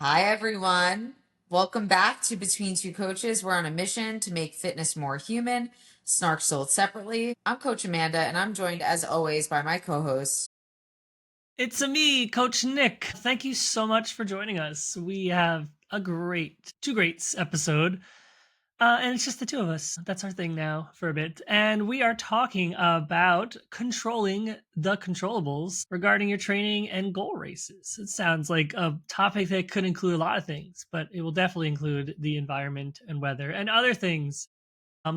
Hi, everyone. Welcome back to Between Two Coaches. We're on a mission to make fitness more human, snark sold separately. I'm Coach Amanda, and I'm joined, as always, by my co host. It's me, Coach Nick. Thank you so much for joining us. We have a two greats episode, and it's just the two of us. That's our thing now for a bit. And we are talking about controlling the controllables regarding your training and goal races. It sounds like a topic that could include a lot of things, but it will definitely include the environment and weather and other things.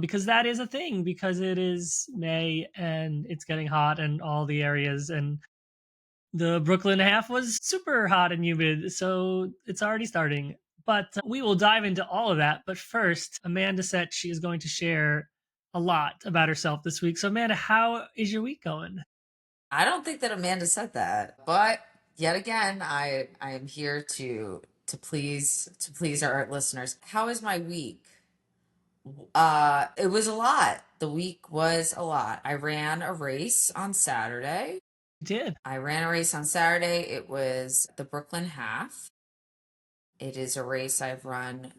Because that is a thing, because it is May and it's getting hot in all the areas, and the Brooklyn half was super hot and humid, so it's already starting. But we will dive into all of that. But first, Amanda said she is going to share a lot about herself this week. So, Amanda, how is your week going? I don't think that Amanda said that, but yet again, I am here to please our listeners. How is my week? It was a lot. The week was a lot. I ran a race on Saturday. You did. It was the Brooklyn Half. It is a race I've run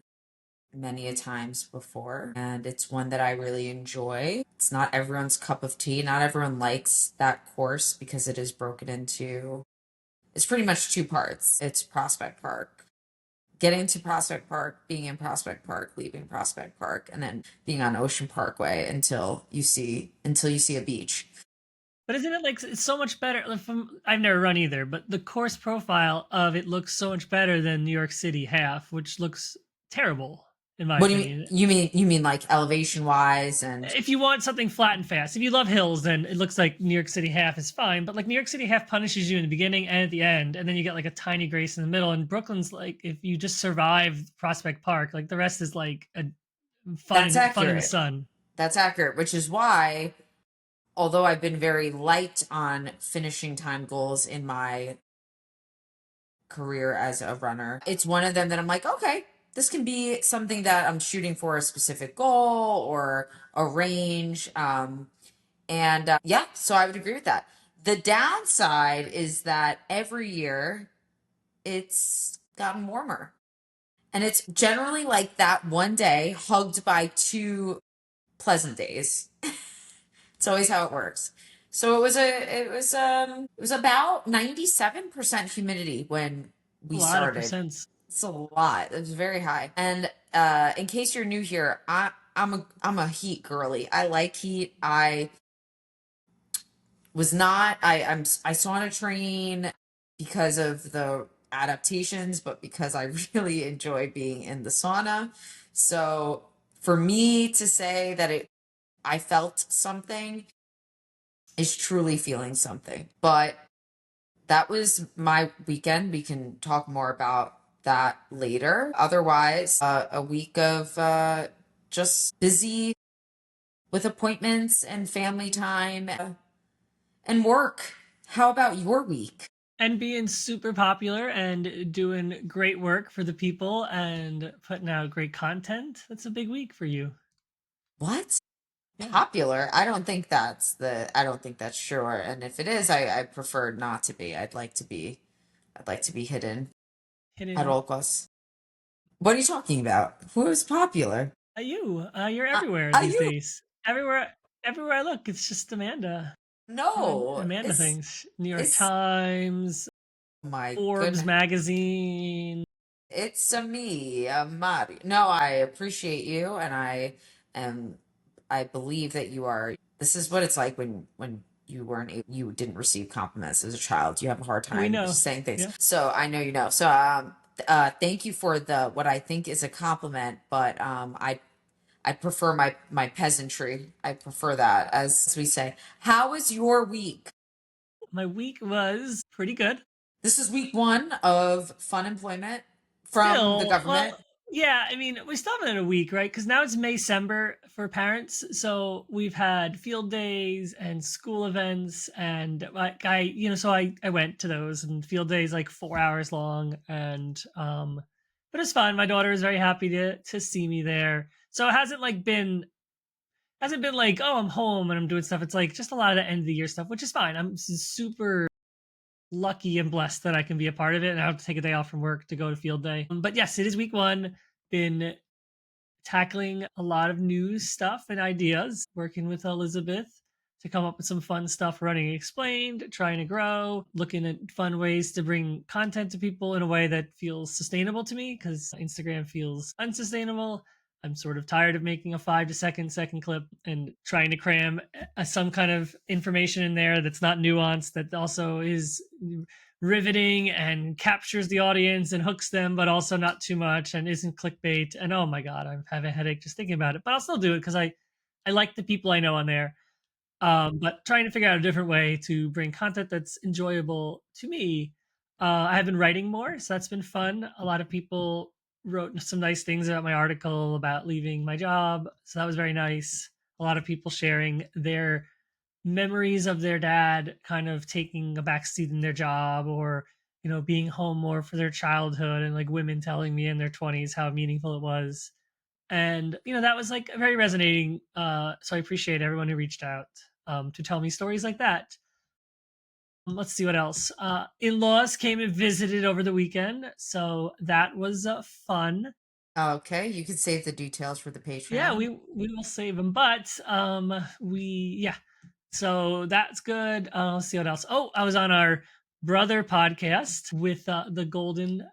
many a times before, and it's one that I really enjoy. It's not everyone's cup of tea. Not everyone likes that course because it is broken into, it's pretty much two parts. It's Prospect Park. Getting to Prospect Park, being in Prospect Park, leaving Prospect Park, and then being on Ocean Parkway until you see a beach. But isn't it like it's so much better? I've never run either, but the course profile of it looks so much better than New York City half, which looks terrible in my What do you mean? opinion. You mean like elevation wise and If you want something flat and fast, if you love hills, then it looks like New York City half is fine. But like New York City half punishes you in the beginning and at the end, and then you get like a tiny grace in the middle. And Brooklyn's like if you just survive Prospect Park, like the rest is like a that's fun in the accurate. sun. That's accurate, which is why, although I've been very light on finishing time goals in my career as a runner, it's one of them that I'm like, okay, this can be something that I'm shooting for a specific goal or a range. And yeah, so I would agree with that. The downside is that every year it's gotten warmer. And it's generally like that one day hugged by two pleasant days. It's always how it works. So it was about 97% humidity when A we lot of started. percents. It's a lot. It was very high. And in case you're new here, I'm a heat girly. I like heat. I was not I saw a train because of the adaptations, but because I really enjoy being in the sauna. So for me to say that it I felt something is truly feeling something. But that was my weekend. We can talk more about that later. Otherwise, a week of just busy with appointments and family time and work. How about your week? And being super popular and doing great work for the people and putting out great content. That's a big week for you. What? Yeah. Popular? I don't think that's true. And if it is, I prefer not to be. I'd like to be hidden at Hidden. all costs. What are you talking about? Who is popular? You're Uh, everywhere are these you? days. Everywhere I look, it's just Amanda. Doing No. Amanda It's things. New York it's Times, my Forbes goodness. magazine. It's a me, a Mari. No, I appreciate you, and am. I believe that you are. This is what it's like when you didn't receive compliments as a child. You have a hard We time know. saying things. Yeah. So I know you know. So thank you for the what I think is a compliment, but I prefer my peasantry. I prefer that, as we say. How was your week? My week was pretty good. This is week one of fun employment from the Still, government. well, yeah, I mean, we still have it in a week, right? Because now it's May-Sember for parents. So we've had field days and school events, and like so I went to those, and field days like 4 hours long, and but it's fun. My daughter is very happy to see me there. So it hasn't been like, oh, I'm home and I'm doing stuff. It's like just a lot of the end of the year stuff, which is fine. I'm super lucky and blessed that I can be a part of it. And I have to take a day off from work to go to field day. But yes, it is week one. Been tackling a lot of new stuff and ideas, working with Elizabeth to come up with some fun stuff, running explained, trying to grow, looking at fun ways to bring content to people in a way that feels sustainable to me because Instagram feels unsustainable. I'm sort of tired of making a 5 to second clip and trying to cram some kind of information in there that's not nuanced, that also is riveting and captures the audience and hooks them, but also not too much and isn't clickbait. And oh my god, I have a headache just thinking about it. But I'll still do it because I like the people I know on there. But trying to figure out a different way to bring content that's enjoyable to me. I have been writing more, so that's been fun. A lot of people wrote some nice things about my article about leaving my job, so that was very nice. A lot of people sharing their memories of their dad kind of taking a backseat in their job, or being home more for their childhood, and like women telling me in their 20s how meaningful it was. And that was like very resonating, so I appreciate everyone who reached out to tell me stories like that. Let's see what else. In-laws came and visited over the weekend, so that was fun. Okay, you can save the details for the Yeah, Patreon. we will save them, but we yeah, so that's good. Let's see what else. Oh, I was on our brother podcast with the Golden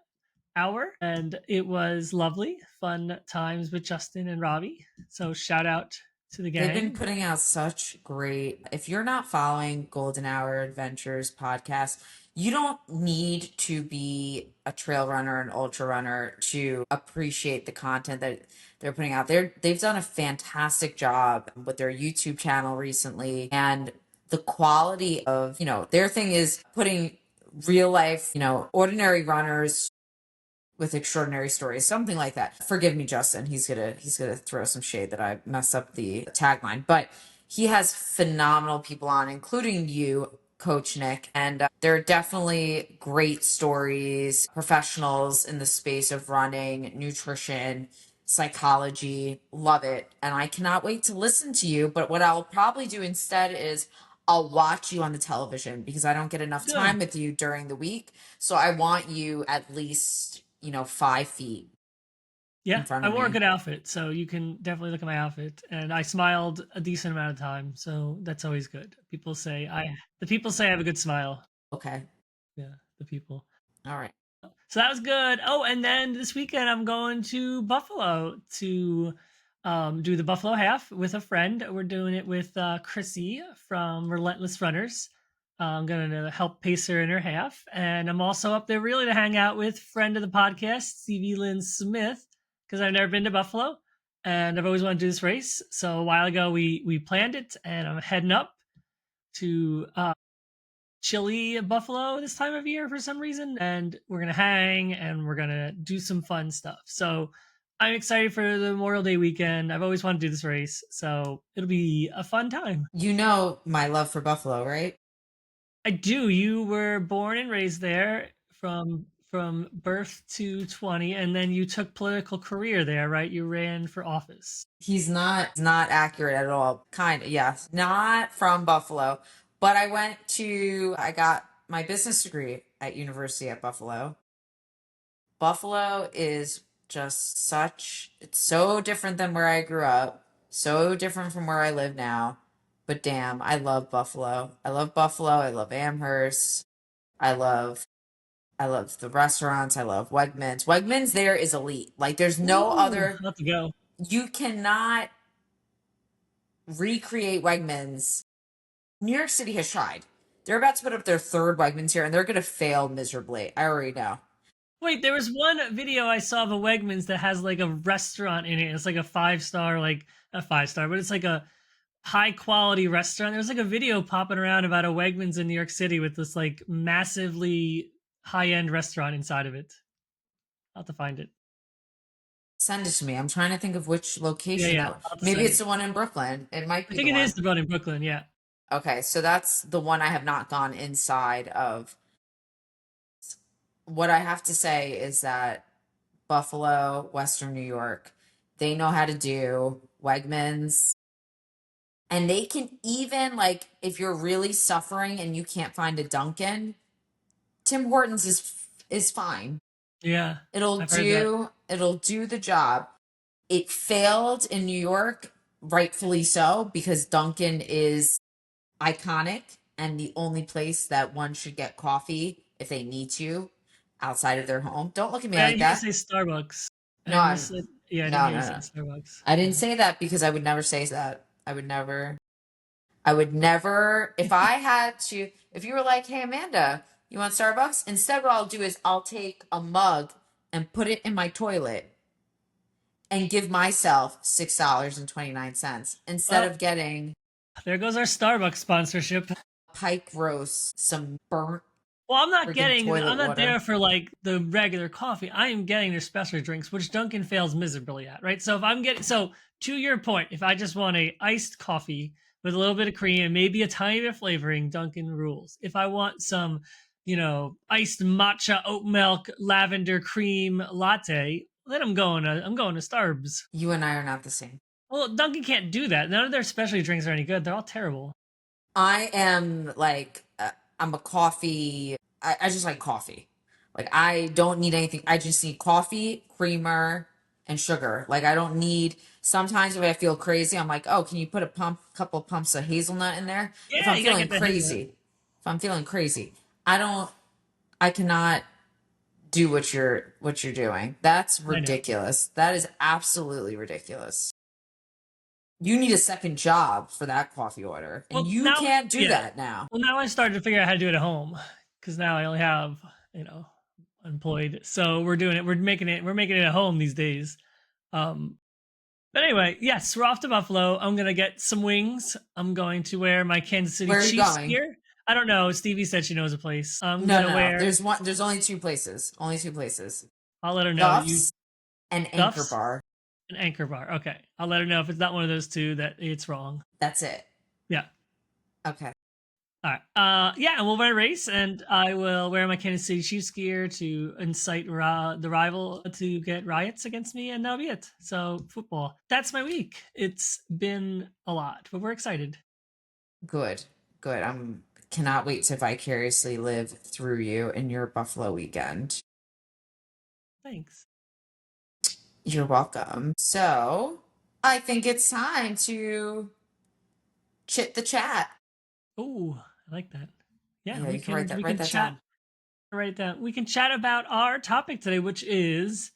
Hour, and it was lovely, fun times with Justin and Robbie. So shout out to the They've been gang. putting out such great. If you're not following Golden Hour Adventures podcast, you don't need to be a trail runner, an ultra runner to appreciate the content that they're putting out. They've done a fantastic job with their YouTube channel recently, and the quality of, their thing is putting real life, ordinary runners with extraordinary stories, something like that. Forgive me, Justin. He's gonna throw some shade that I messed up the tagline, but he has phenomenal people on, including you, Coach Nick, and there are definitely great stories. Professionals in the space of running, nutrition, psychology, love it, and I cannot wait to listen to you. But what I'll probably do instead is I'll watch you on the television because I don't get enough time Good. with you during the week. So I want you at least, 5 feet in Yeah, front I of wore a me. good outfit, so you can definitely look at my outfit. And I smiled a decent amount of time, so that's always good. The people say I have a good smile. Okay. Yeah, the people. All right. So that was good. Oh, and then this weekend I'm going to Buffalo to do the Buffalo Half with a friend. We're doing it with Chrissy from Relentless Runners. I'm going to help pace her in her half. And I'm also up there really to hang out with friend of the podcast, Stevie Lynn Smith, because I've never been to Buffalo and I've always wanted to do this race. So a while ago we planned it, and I'm heading up to chilly Buffalo this time of year for some reason, and we're gonna hang and we're gonna do some fun stuff. So I'm excited for the Memorial Day weekend. I've always wanted to do this race, so it'll be a fun time. You know my love for Buffalo, right? I do. You were born and raised there from birth to 20, and then you took political career there, right? You ran for office. He's not accurate at all. Kind of, yes. Not from Buffalo, but I got my business degree at University at Buffalo. Buffalo is just it's so different than where I grew up, so different from where I live now. But damn, I love Buffalo. I love Buffalo. I love Amherst. I love I love the restaurants. I love Wegmans. Wegmans there is elite. Like there's no Ooh, other, not to go. you cannot recreate Wegmans. New York City has tried. They're about to put up their third Wegmans here and they're going to fail miserably. I already know. Wait, there was one video I saw of a Wegmans that has like a restaurant in it. It's like a 5 star, like a 5 star, but it's like a high quality restaurant. There's like a video popping around about a Wegmans in New York City with this like massively high end restaurant inside of it. I'll have to find it. Send it to me. I'm trying to think of which Yeah, location yeah. that. I'll have to Maybe send it's it. the one in Brooklyn. It might I be the think it is one. the one in Brooklyn. Yeah. Okay, so that's the one I have not gone inside of. What I have to say is that Buffalo, Western New York, they know how to do Wegmans. And they can even, like, if you're really suffering and you can't find a Dunkin', Tim Hortons is fine. Yeah, It'll I've heard that. do the job. It failed in New York, rightfully so, because Dunkin' is iconic and the only place that one should get coffee if they need to outside of their home. Don't look at me I like didn't hear you that. say Starbucks. No, And you I'm said, yeah, I didn't no, hear you no, say no. Starbucks. I didn't Yeah. say that because I would never say that. I would never, if I had to, if you were like, hey, Amanda, you want Starbucks? Instead, what I'll do is I'll take a mug and put it in my toilet and give myself $6.29 instead Well, of getting there goes our Starbucks sponsorship. pike roast, some burnt Well, freaking I'm toilet not water. there for like the regular coffee. I am getting their special drinks, which Dunkin' fails miserably at, right? So if I'm getting, so to your point, if I just want a iced coffee with a little bit of cream and maybe a tiny bit of flavoring, Dunkin' rules. If I want some, iced matcha oat milk lavender cream latte, then I'm going to Starbs. You and I are not the same. Well, Dunkin' can't do that. None of their specialty drinks are any good. They're all terrible. I am like, I'm a coffee. I just like coffee. Like, I don't need anything. I just need coffee, creamer, and sugar. Like, I don't need. Sometimes if I feel crazy, I'm like, oh, can you put a couple pumps of hazelnut in there? If Yeah, I'm you gotta feeling get the hazelnut. crazy, if I'm feeling crazy, I don't. I cannot do what you're doing. That's I know. ridiculous. That is absolutely ridiculous. You need a second job for that coffee order, and Well, you now, can't do yeah. that now. Well, now I started to figure out how to do it at home because now I only have, you know, employed. So we're doing it. We're making it at home these days. Um, but anyway, yes, we're off to Buffalo. I'm gonna get some wings. I'm going to wear my Kansas City Where are you Chiefs going? gear. I don't know. Stevie said she knows a place. I'm No, gonna no, no. wear. There's one. There's only two places. Only two places. I'll let her know. You Duff's and Anchor Duff's Bar. and Anchor Bar. Okay, I'll let her know if it's not one of those two that it's wrong. That's it. Yeah. Okay. All right. Yeah, and we'll run a race, and I will wear my Kansas City Chiefs gear to incite the rival to get riots against me, and that'll be it. So, football. That's my week. It's been a lot, but we're excited. Good. Good. I'm cannot wait to vicariously live through you in your Buffalo weekend. Thanks. You're welcome. So, I think it's time to chit the chat. Oh, I like that. Yeah, Yeah, we you can can we write can that chat down. write it down. We can chat about our topic today, which is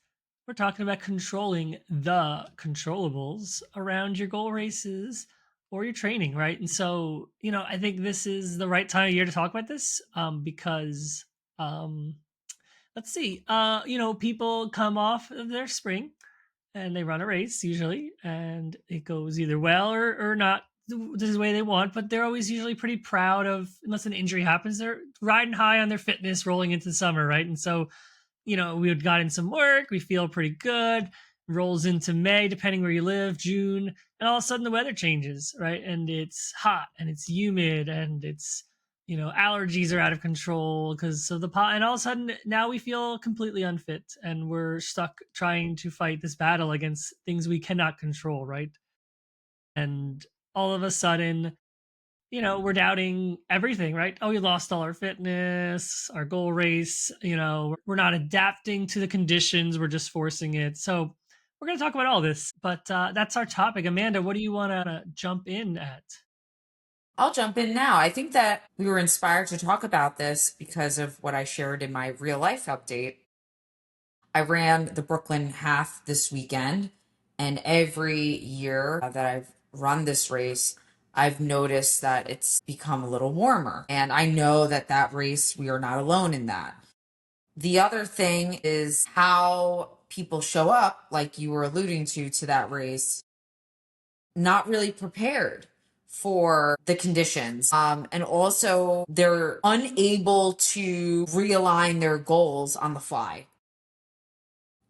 we're talking about controlling the controllables around your goal races or your training, right? And so, I think this is the right time of year to talk about this because um, let's see, people come off of their spring and they run a race usually, and it goes either well or not the way they want, but they're always usually pretty proud of, unless an injury happens, they're riding high on their fitness rolling into the summer, right? And so, we had gotten some work, we feel pretty good, rolls into May, depending where you live, June, and all of a sudden the weather changes, right? And it's hot and it's humid and it's, allergies are out of control because of the pot. And all of a sudden now we feel completely unfit and we're stuck trying to fight this battle against things we cannot control, right? And all of a sudden, we're doubting everything, right? Oh, we lost all our fitness, our goal race, we're not adapting to the conditions, we're just forcing it. So we're going to talk about all this, but that's our topic. Amanda, what do you want to jump in at? I'll jump in now. I think that we were inspired to talk about this because of what I shared in my real life update. I ran the Brooklyn half this weekend, and every year that I've run this race, I've noticed that it's become a little warmer. And I know that that race, we are not alone in that. The other thing is how people show up, like you were alluding to that race, not really prepared for the conditions. And also, they're unable to realign their goals on the fly.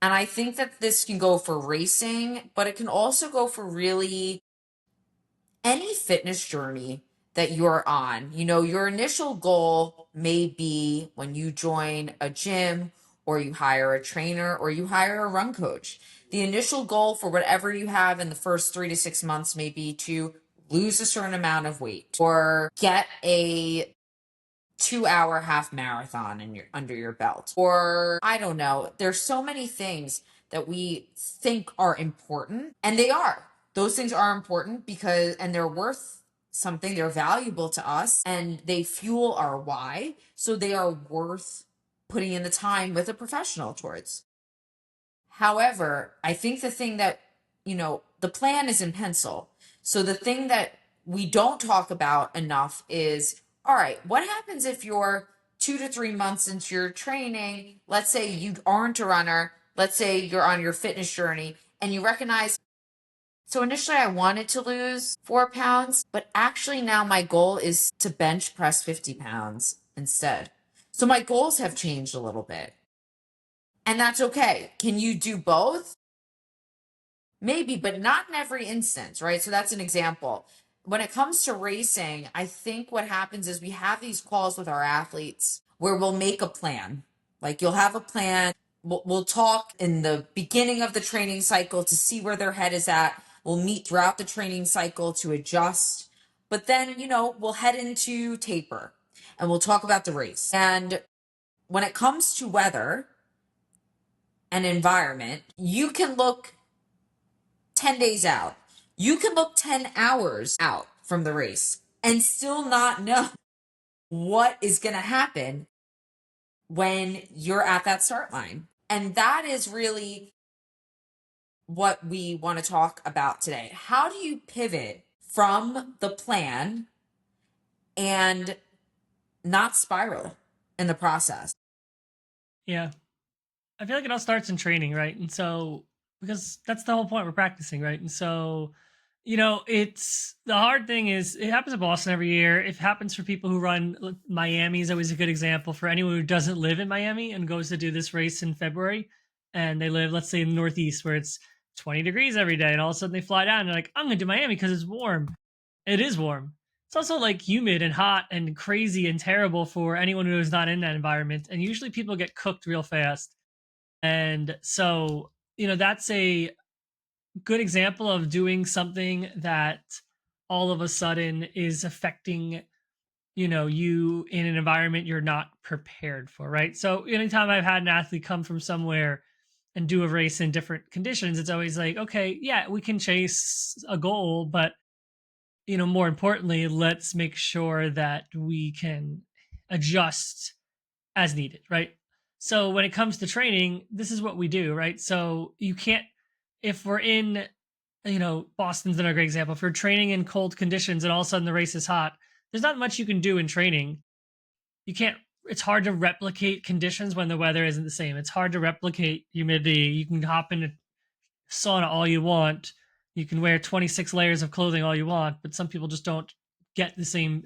And I think that this can go for racing, but it can also go for really any fitness journey that you're on. Your initial goal may be when you join a gym or you hire a trainer or you hire a run coach. The initial goal for whatever you have in the first 3 to 6 months may be to lose a certain amount of weight or get a 2-hour half marathon in your under your belt. Or I don't know. There's so many things that we think are important, and they are. Those things are important because and they're worth something, they're valuable to us, and they fuel our why. So they are worth putting in the time with a professional towards. However, I think the thing that, the plan is in pencil. So the thing that we don't talk about enough is, all right, what happens if you're 2 to 3 months into your training? Let's say you aren't a runner. Let's say you're on your fitness journey and you recognize, so initially I wanted to lose 4 pounds, but actually now my goal is to bench press 50 pounds instead. So my goals have changed a little bit. And that's okay. Can you do both? Maybe, but not in every instance, right? So that's an example. When it comes to racing, I think what happens is we have these calls with our athletes where we'll make a plan. Like you'll have a plan. We'll talk in the beginning of the training cycle to see where their head is at. We'll meet throughout the training cycle to adjust. But then, we'll head into taper and we'll talk about the race. And when it comes to weather and environment, you can look 10 days out. You can look 10 hours out from the race and still not know what is going to happen when you're at that start line. And that is really what we want to talk about today. How do you pivot from the plan and not spiral in the process? Yeah. I feel like it all starts in training, right? And so, because that's the whole point, we're practicing, right? And so, it's the hard thing is it happens in Boston every year. It happens for people who run. Miami is always a good example for anyone who doesn't live in Miami and goes to do this race in February. And they live, let's say, in the Northeast where it's 20 degrees every day. And all of a sudden they fly down and they're like, I'm going to do Miami because it's warm. It is warm. It's also like humid and hot and crazy and terrible for anyone who is not in that environment. And usually people get cooked real fast. And so, that's a good example of doing something that all of a sudden is affecting, you in an environment you're not prepared for, right? So, anytime I've had an athlete come from somewhere and do a race in different conditions, it's always like, okay, yeah, we can chase a goal, but, more importantly, let's make sure that we can adjust as needed, right? So when it comes to training, this is what we do, right? So you can't, if we're in, Boston's another great example. If you're training in cold conditions and all of a sudden the race is hot, there's not much you can do in training. You can't, it's hard to replicate conditions when the weather isn't the same. It's hard to replicate humidity. You can hop in a sauna all you want. You can wear 26 layers of clothing all you want, but some people just don't get the same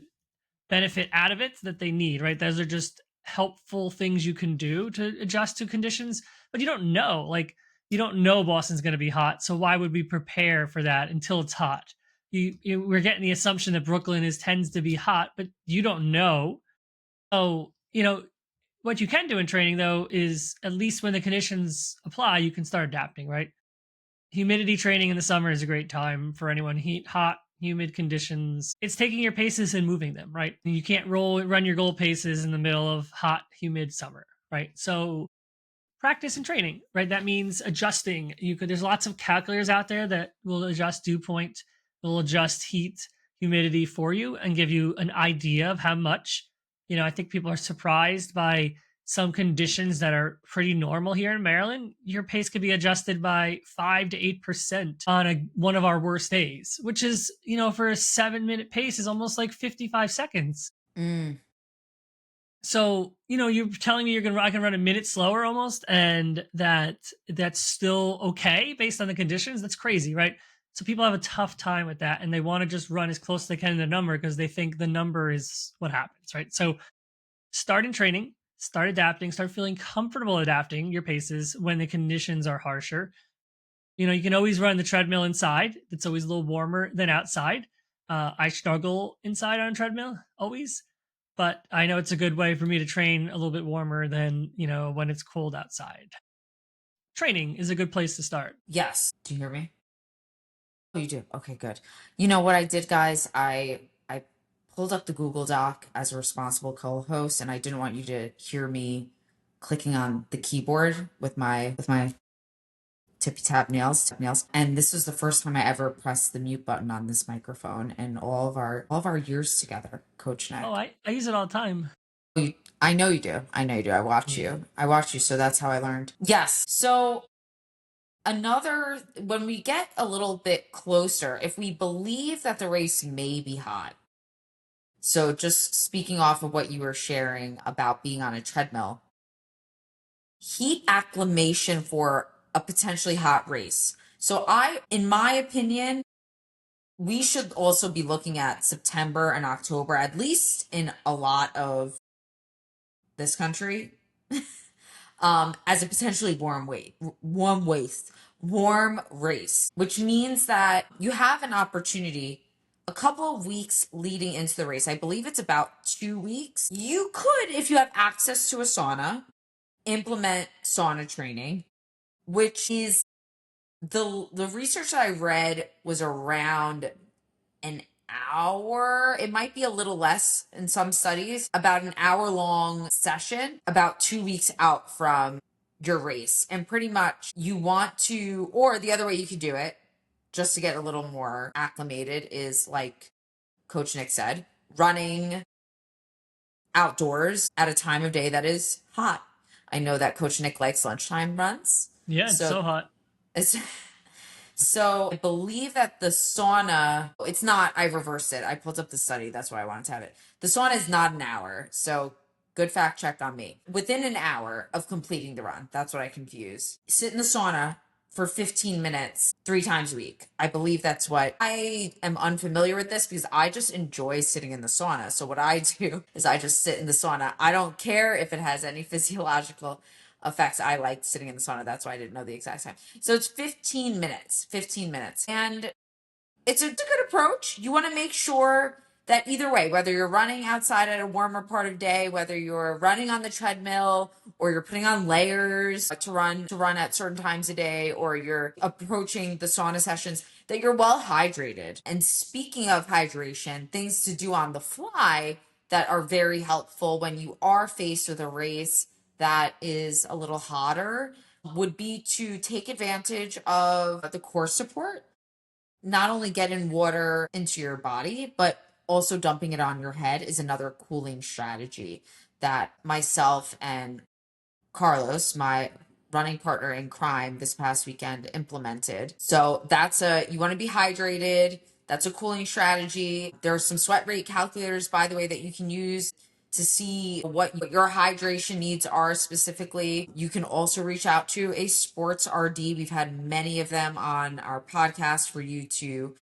benefit out of it that they need, right? Those are just helpful things you can do to adjust to conditions, but you don't know. Like, you don't know Boston's going to be hot, so why would we prepare for that until it's hot? We're getting the assumption that Brooklyn tends to be hot, but you don't know. So, what you can do in training though is at least when the conditions apply, you can start adapting, right? Humidity training in the summer is a great time for anyone. Hot, humid conditions. It's taking your paces and moving them, right? You can't run your goal paces in the middle of hot, humid summer, right? So practice and training, right? That means adjusting. There's lots of calculators out there that will adjust dew point, will adjust heat, humidity for you and give you an idea of how much. I think people are surprised by some conditions that are pretty normal here in Maryland. Your pace could be adjusted by 5 to 8% on one of our worst days, which is, for a 7-minute pace is almost like 55 seconds. Mm. So, you're telling me I can run a minute slower almost, and that's still okay based on the conditions. That's crazy, right? So people have a tough time with that, and they want to just run as close as they can to the number because they think the number is what happens, right? So start in training, start adapting, start feeling comfortable adapting your paces when the conditions are harsher. You can always run the treadmill inside. It's always a little warmer than outside. I struggle inside on a treadmill always, but I know it's a good way for me to train a little bit warmer than, when it's cold outside. Training is a good place to start. Yes. Do you hear me? Oh, you do. Okay, good. You know what I did, guys? I pulled up the Google Doc as a responsible co-host, and I didn't want you to hear me clicking on the keyboard with my tippy tap nails. And this was the first time I ever pressed the mute button on this microphone in all of our years together, Coach Oh, Nick. I use it all the time. I know you do. I know you do. I watch Yeah. you. I watch you, so that's how I learned. Yes. So another, when we get a little bit closer, if we believe that the race may be hot, so just speaking off of what you were sharing about being on a treadmill, heat acclimation for a potentially hot race. So in my opinion, we should also be looking at September and October, at least in a lot of this country, as a potentially warm race, which means that you have an opportunity a couple of weeks leading into the race. I believe it's about 2 weeks. You could, if you have access to a sauna, implement sauna training, which is the research that I read was around an hour. It might be a little less in some studies, about an hour long session, about 2 weeks out from your race. And pretty much you want to, or the other way you could do it, just to get a little more acclimated, is like Coach Nick said, running outdoors at a time of day that is hot. I know that Coach Nick likes lunchtime runs. Yeah, it's So so hot. it's So I believe that the sauna, it's not, I reversed it. I pulled up the study. That's why I wanted to have it. The sauna is not an hour. So good fact check on me. Within an hour of completing the run, that's what I confused. Sit in the sauna for 15 minutes 3 times a week. I believe that's what I am unfamiliar with this because I just enjoy sitting in the sauna. So what I do is I just sit in the sauna. I don't care if it has any physiological effects. I like sitting in the sauna. That's why I didn't know the exact time. So it's 15 minutes, 15 minutes. And it's a good approach. You want to make sure that either way, whether you're running outside at a warmer part of day, whether you're running on the treadmill or you're putting on layers to run at certain times a day, or you're approaching the sauna sessions, that you're well hydrated. And speaking of hydration, things to do on the fly that are very helpful when you are faced with a race that is a little hotter would be to take advantage of the core support, not only getting water into your body, but also dumping it on your head is another cooling strategy that myself and Carlos, my running partner in crime, this past weekend implemented. So you want to be hydrated. That's a cooling strategy. There are some sweat rate calculators, by the way, that you can use to see what your hydration needs are specifically. You can also reach out to a sports RD. We've had many of them on our podcast for you to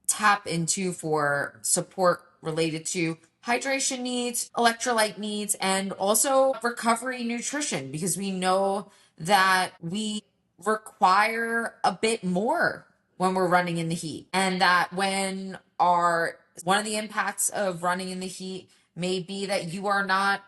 tap into for support related to hydration needs, electrolyte needs, and also recovery nutrition, because we know that we require a bit more when we're running in the heat. And that one of the impacts of running in the heat may be that you are not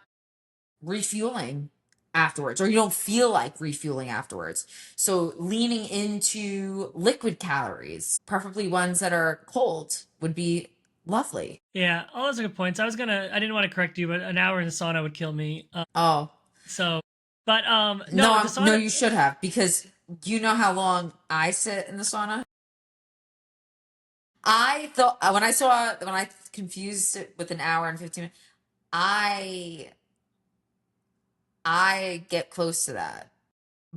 refueling afterwards, or you don't feel like refueling afterwards. So leaning into liquid calories, preferably ones that are cold, would be lovely. Yeah, all those are good points. I didn't want to correct you, but an hour in the sauna would kill me. Oh, So, but no, no, the no, sauna. you should have, because you know how long I sit in the sauna? I thought when I confused it with an hour and 15 minutes, I I get close to that.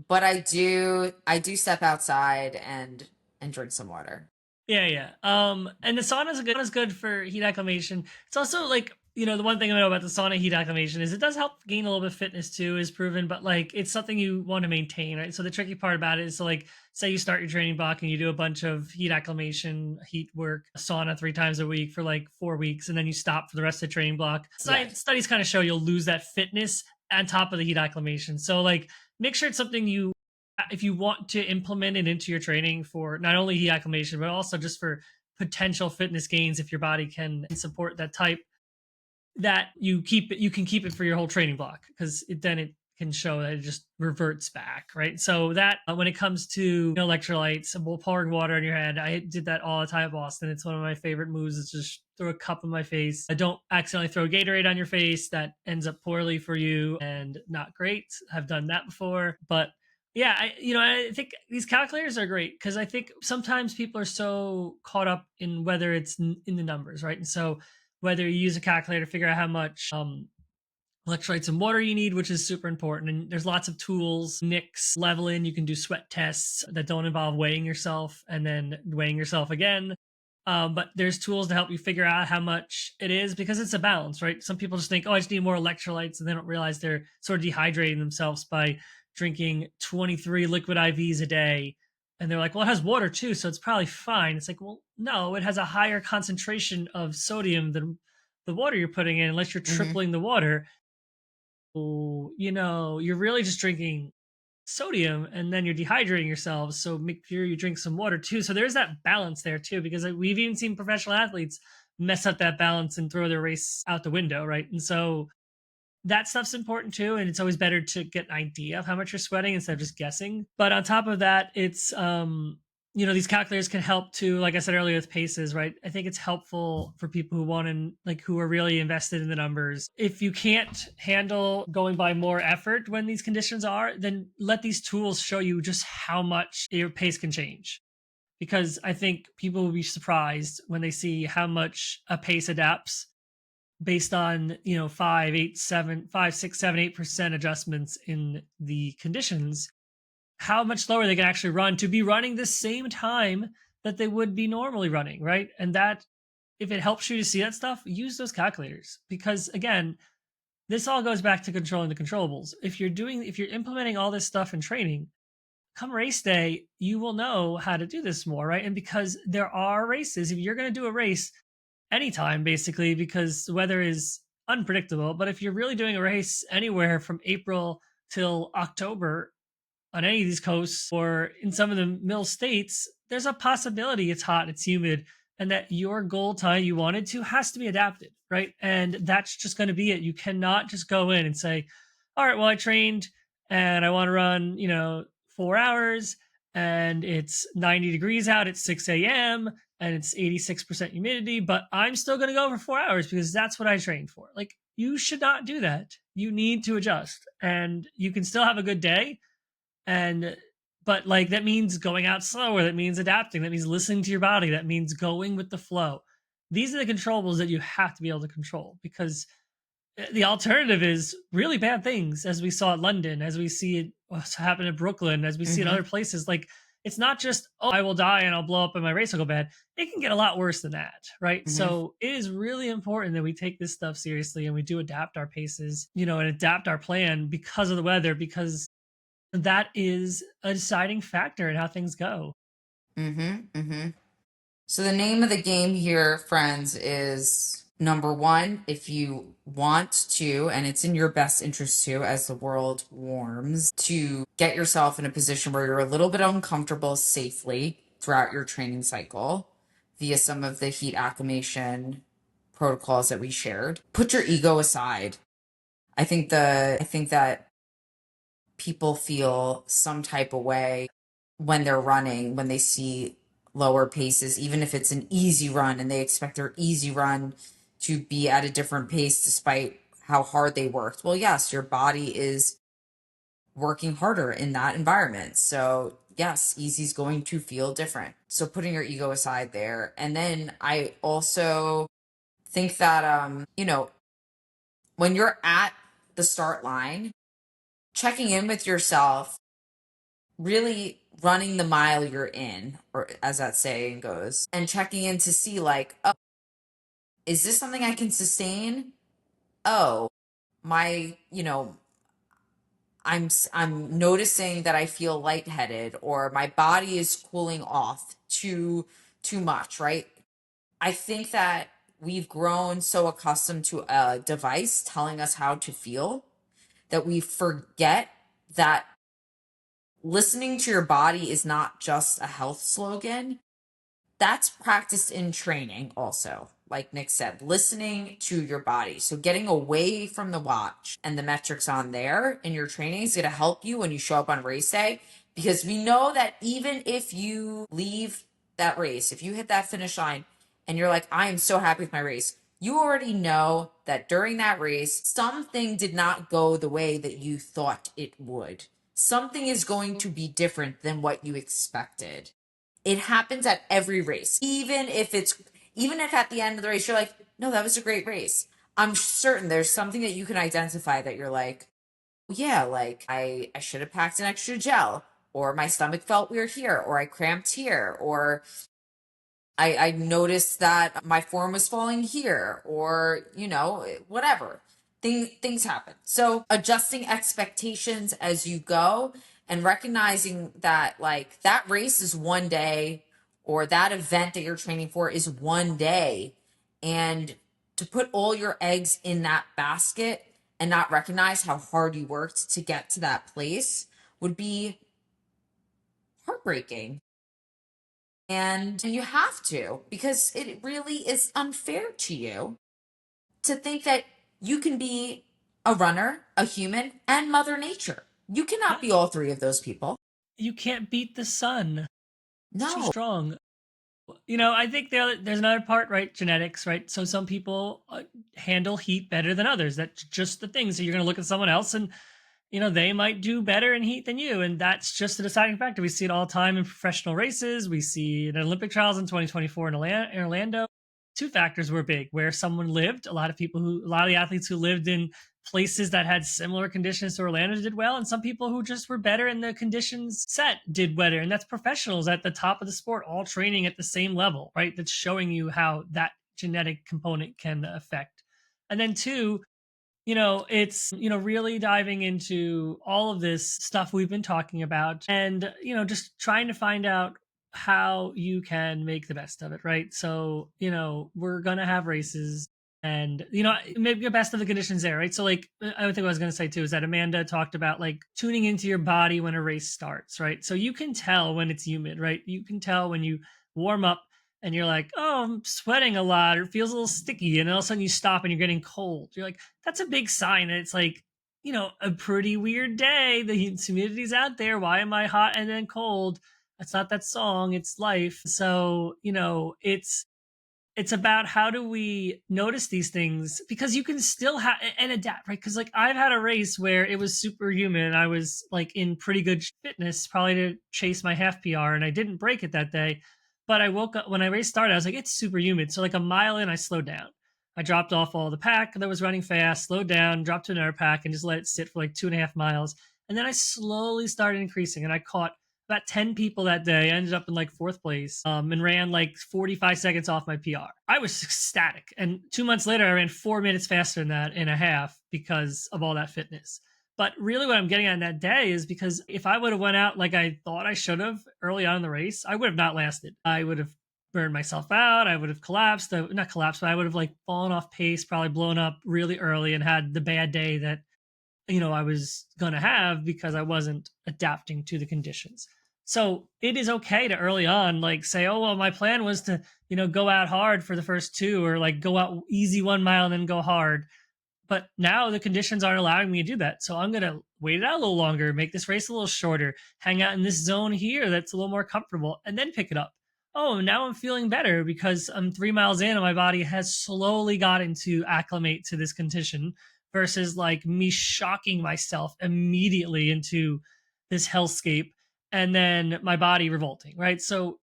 But I do step outside and drink some water. Yeah, yeah. And the sauna is good for heat acclimation. It's also like, the one thing I know about the sauna heat acclimation is it does help gain a little bit of fitness too, is proven, but like it's something you want to maintain, right? So the tricky part about it is, so like, say you start your training block and you do a bunch of heat acclimation, heat work, sauna 3 times a week for like 4 weeks, and then you stop for the rest of the training block. Yes. Studies kind of show you'll lose that fitness on top of the heat acclimation. So like, make sure it's something if you want to implement it into your training for not only heat acclimation, but also just for potential fitness gains, if your body can support that type, that you can keep it for your whole training block, because then it can show that it just reverts back, right? So that when it comes to electrolytes, well, pouring water on your head, I did that all the time at Boston. It's one of my favorite moves. Is just throw a cup in my face. I don't accidentally throw Gatorade on your face. That ends up poorly for you and not great. I've done that before, but yeah, I think these calculators are great because I think sometimes people are so caught up in whether it's in the numbers, right? And so whether you use a calculator to figure out how much electrolytes and water you need, which is super important. And there's lots of tools, Nick's leveling. You can do sweat tests that don't involve weighing yourself and then weighing yourself again. But there's tools to help you figure out how much it is because it's a balance, right? Some people just think, oh, I just need more electrolytes, and they don't realize they're sort of dehydrating themselves by drinking 23 liquid IVs a day. And they're like, well, it has water too, so it's probably fine. It's like, well, no, it has a higher concentration of sodium than the water you're putting in, unless you're Mm-hmm. tripling the water. You're really just drinking sodium and then you're dehydrating yourself. So make sure you drink some water too. So there's that balance there too, because we've even seen professional athletes mess up that balance and throw their race out the window, right? And so that stuff's important too. And it's always better to get an idea of how much you're sweating instead of just guessing. But on top of that, it's these calculators can help to, like I said earlier, with paces, right? I think it's helpful for people who want to, like, who are really invested in the numbers. If you can't handle going by more effort when these conditions are, then let these tools show you just how much your pace can change. Because I think people will be surprised when they see how much a pace adapts based on 5, 6, 7, 8% adjustments in the conditions, how much slower they can actually run to be running the same time that they would be normally running, right? And that, if it helps you to see that stuff, use those calculators, because again, this all goes back to controlling the controllables. If you're implementing all this stuff in training, come race day, you will know how to do this more, right? And because there are races, if you're going to do a race anytime, basically, because the weather is unpredictable, but if you're really doing a race anywhere from April till October on any of these coasts or in some of the middle states, there's a possibility it's hot, it's humid, and that your goal time you wanted to has to be adapted, right? And that's just going to be it. You cannot just go in and say, all right, well, I trained and I want to run, 4 hours and it's 90 degrees out at 6 a.m. and it's 86% humidity, but I'm still going to go for 4 hours because that's what I trained for. Like, you should not do that. You need to adjust, and you can still have a good day, and but like, that means going out slower, that means adapting, that means listening to your body, that means going with the flow. These are the controllables that you have to be able to control, because the alternative is really bad things, as we saw at London, as we see it happen in Brooklyn, as we see in Mm-hmm. other places. Like, it's not just, oh, I will die and I'll blow up and my race will go bad. It can get a lot worse than that, right? Mm-hmm. So it is really important that we take this stuff seriously and we do adapt our paces, and adapt our plan because of the weather, because that is a deciding factor in how things go. Mm-hmm. Mm-hmm. So the name of the game here, friends, is number one, if you want to, and it's in your best interest too, as the world warms, to get yourself in a position where you're a little bit uncomfortable safely throughout your training cycle via some of the heat acclimation protocols that we shared. Put your ego aside. I think that people feel some type of way when they're running, when they see lower paces, even if it's an easy run and they expect their easy run to be at a different pace despite how hard they worked. Well, yes, your body is working harder in that environment. So, yes, easy is going to feel different. So, putting your ego aside there. And then I also think that, when you're at the start line, checking in with yourself, really running the mile you're in, or as that saying goes, and checking in to see, like, oh, is this something I can sustain? Oh, my, I'm noticing that I feel lightheaded, or my body is cooling off too much, right? I think that we've grown so accustomed to a device telling us how to feel that we forget that listening to your body is not just a health slogan. That's practiced in training also. Like Nick said, listening to your body. So getting away from the watch and the metrics on there in your training is going to help you when you show up on race day, because we know that even if you leave that race, if you hit that finish line and you're like, I am so happy with my race, you already know that during that race, something did not go the way that you thought it would. Something is going to be different than what you expected. It happens at every race. Even if at the end of the race you're like, no, that was a great race. I'm certain there's something that you can identify that you're like, yeah, like I should have packed an extra gel, or my stomach felt weird here, or I cramped here, or I noticed that my form was falling here, or whatever. Things happen. So adjusting expectations as you go, and recognizing that like that race is one day, or that event that you're training for is one day, and to put all your eggs in that basket and not recognize how hard you worked to get to that place would be heartbreaking. And you have to, because it really is unfair to you to think that you can be a runner, a human, and Mother Nature. You cannot Yeah. be all three of those people. You can't beat the sun. It's too No. strong. I think there's another part, right? Genetics, right? So some people handle heat better than others. That's just the thing. So you're going to look at someone else and they might do better in heat than you. And that's just a deciding factor. We see it all the time in professional races. We see it in Olympic trials in 2024 in Orlando. Two factors were big: where someone lived. A lot of the athletes who lived in places that had similar conditions to Orlando did well. And some people who just were better in the conditions set did better. And that's professionals at the top of the sport, all training at the same level, right? That's showing you how that genetic component can affect. And then two, it's really diving into all of this stuff we've been talking about, and just trying to find out how you can make the best of it, right? So we're gonna have races, and maybe the best of the conditions there, right? So like, I think what I was going to say too is that Amanda talked about like tuning into your body when a race starts, right? So you can tell when it's humid, right? You can tell when you warm up and you're like, oh, I'm sweating a lot, or it feels a little sticky, and all of a sudden you stop and you're getting cold. You're like, that's a big sign that it's like, a pretty weird day. The humidity's out there. Why am I hot and then cold? That's not that song, it's life. So it's about how do we notice these things, because you can still have and adapt, right? Because like, I've had a race where it was super humid and I was like in pretty good fitness, probably to chase my half PR, and I didn't break it that day. But I woke up when I race started, I was like, it's super humid. So like a mile in, I slowed down. I dropped off all the pack that was running fast, slowed down, dropped to another pack, and just let it sit for like 2.5 miles. And then I slowly started increasing, and I caught about 10 people that day. I ended up in like fourth place, and ran like 45 seconds off my PR. I was ecstatic. And 2 months later, I ran 4 minutes faster than that in a half because of all that fitness. But really what I'm getting at in that day is, because if I would have went out like I thought I should have early on in the race, I would have not lasted. I would have burned myself out. I would have collapsed. Not collapsed, but I would have like fallen off pace, probably blown up really early, and had the bad day that I was going to have because I wasn't adapting to the conditions. So it is okay to early on like say, oh well, my plan was to go out hard for the first two, or like go out easy 1 mile and then go hard. But now the conditions aren't allowing me to do that. So I'm going to wait it out a little longer, make this race a little shorter, hang out in this zone here that's a little more comfortable, and then pick it up. Oh, now I'm feeling better because I'm 3 miles in and my body has slowly gotten to acclimate to this condition, versus like me shocking myself immediately into this hellscape and then my body revolting, right? So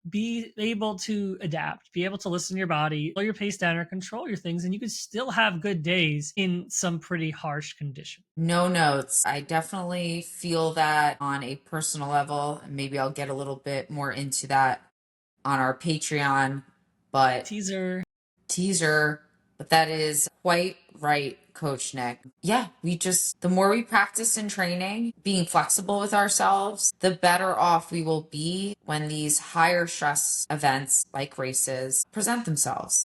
be able to adapt, be able to listen to your body, slow your pace down, or control your things, and you could still have good days in some pretty harsh conditions. No notes. I definitely feel that on a personal level. Maybe I'll get a little bit more into that on our Patreon, but Teaser. teaser. But that is quite right, Coach Nick. Yeah, the more we practice in training, being flexible with ourselves, the better off we will be when these higher stress events like races present themselves.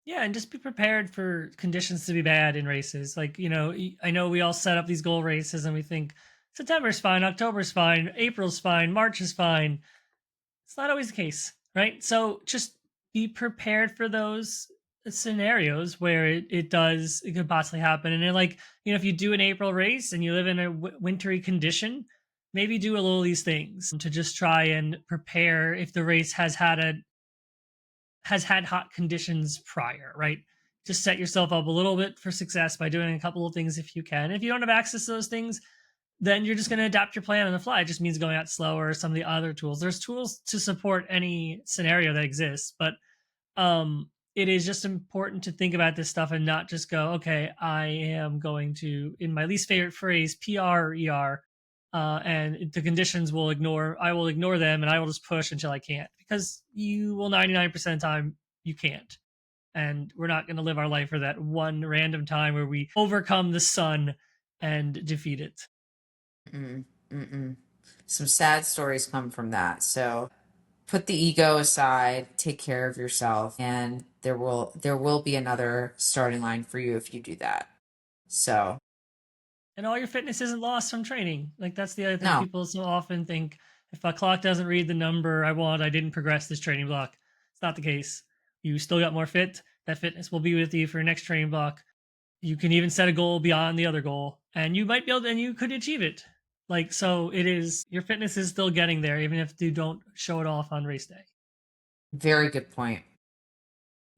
Yeah, and just be prepared for conditions to be bad in races. Like, I know we all set up these goal races and we think September's fine, October's fine, April's fine, March is fine. It's not always the case. right? So just be prepared for those scenarios where it could possibly happen. And then, like, if you do an April race and you live in a wintry condition, maybe do a little of these things to just try and prepare if the race has had hot conditions prior, right? Just set yourself up a little bit for success by doing a couple of things if you can. If you don't have access to those things, then you're just going to adapt your plan on the fly. It just means going out slower or some of the other tools. There's tools to support any scenario that exists, but it is just important to think about this stuff and not just go, okay, I am going to, in my least favorite phrase, PR or ER, and the conditions I will ignore them and I will just push until I can't, because you will 99% of the time you can't. And we're not going to live our life for that one random time where we overcome the sun and defeat it. Mm-mm. Some sad stories come from that. So put the ego aside, take care of yourself, and there will be another starting line for you if you do that. So And all your fitness isn't lost from training. Like, that's the other thing. no, People so often think, if a clock doesn't read the number I want, I didn't progress this training block. It's not the case. You still got more fit. That fitness will be with you for your next training block. You can even set a goal beyond the other goal, and you might be able to, and you could achieve it. Like, so it is, your fitness is still getting there, even if you don't show it off on race day. very good point.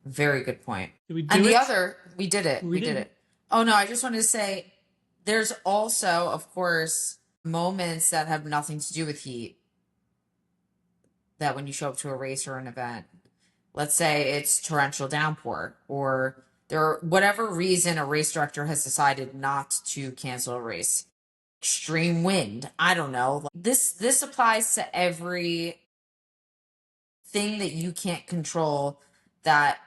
Very good point. Did we And do the it? other, we did it. We We did did. it. Oh no, I just wanted to say there's also, of course, moments that have nothing to do with heat that when you show up to a race or an event, let's say it's torrential downpour or there whatever reason a race director has decided not to cancel a race. Extreme wind. I don't know. This applies to every thing that you can't control that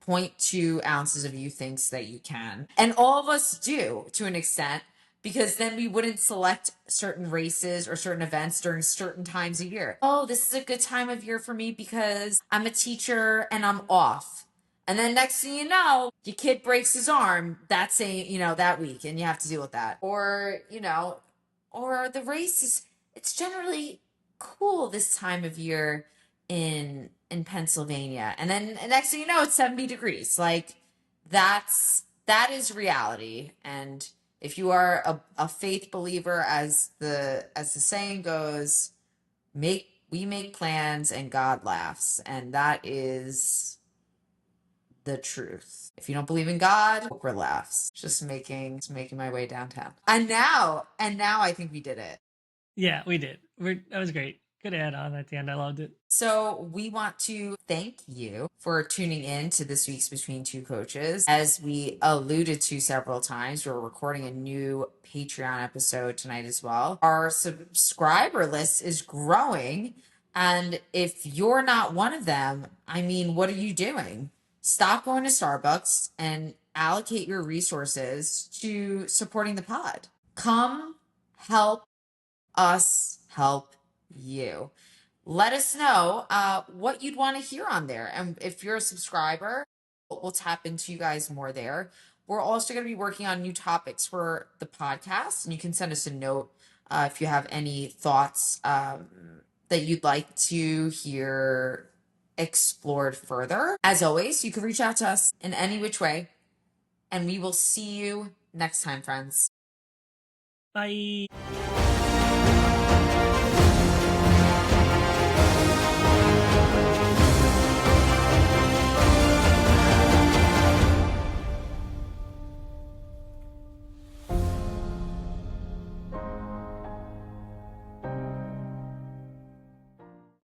0.2 ounces of you thinks that you can. And all of us do to an extent, because then we wouldn't select certain races or certain events during certain times of year. Oh, this is a good time of year for me because I'm a teacher and I'm off. And then next thing you know, your kid breaks his arm that week and you have to deal with that. Or the race is, it's generally cool this time of year in Pennsylvania. And then next thing you know, it's 70 degrees. Like that is reality. And if you are a faith believer, as the saying goes, we make plans and God laughs. And that is the truth. If you don't believe in God, Oprah laughs. Just making my way downtown. And now I think we did it. Yeah, we did. That was great. Good add on at the end. I loved it. So we want to thank you for tuning in to this week's Between Two Coaches. As we alluded to several times, we're recording a new Patreon episode tonight as well. Our subscriber list is growing. And if you're not one of them, I mean, what are you doing? Stop going to Starbucks and allocate your resources to supporting the pod. Come help us help you. Let us know what you'd want to hear on there. And if you're a subscriber, we'll tap into you guys more there. We're also going to be working on new topics for the podcast. And you can send us a note if you have any thoughts that you'd like to hear explored further. As always, you can reach out to us in any which way. And we will see you next time, friends. Bye.